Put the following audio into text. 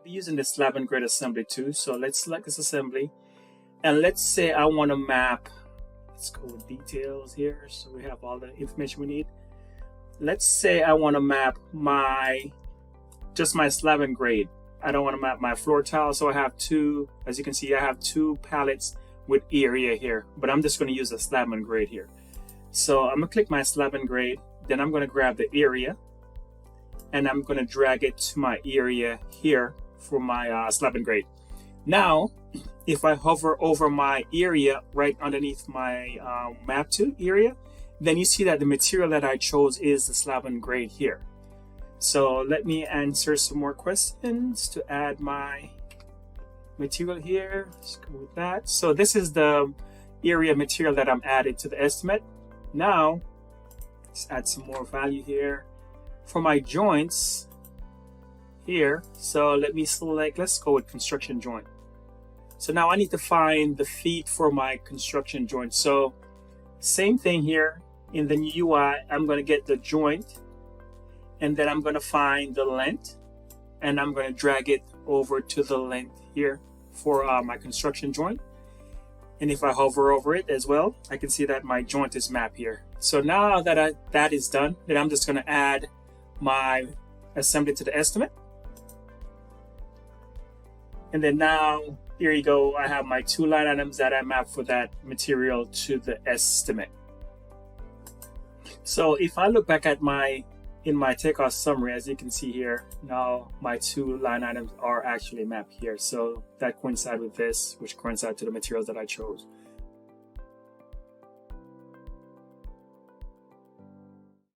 Be using the slab and grade assembly too. So let's select this assembly, and let's say I want to map. Let's go with details here, so we have all the information we need. Let's say I want to map just my slab and grade. I don't want to map my floor tile, so I have two. As you can see, I have two palettes with area here, but I'm just going to use a slab and grade here. So I'm gonna click my slab and grade, then I'm going to grab the area, and I'm going to drag it to my area here for my slab and grade. Now, if I hover over my area right underneath my map to area, then you see that the material that I chose is the slab and grade here. So let me answer some more questions to add my material here. Let's go with that. So this is the area material that I'm adding to the estimate. Now, let's add some more value here. For my joints here, so let me select, let's go with construction joint. So now I need to find the feet for my construction joint. So same thing here in the new UI, I'm going to get the joint, and then I'm going to find the length, and I'm going to drag it over to the length here for my construction joint. And if I hover over it as well, I can see that my joint is mapped here. So now that that is done, then I'm just going to add my assembly to the estimate. And then now, here you go, I have my two line items that I mapped for that material to the estimate. So if I look back at in my takeoff summary, as you can see here, now my two line items are actually mapped here. So that coincides with this, which coincides to the materials that I chose.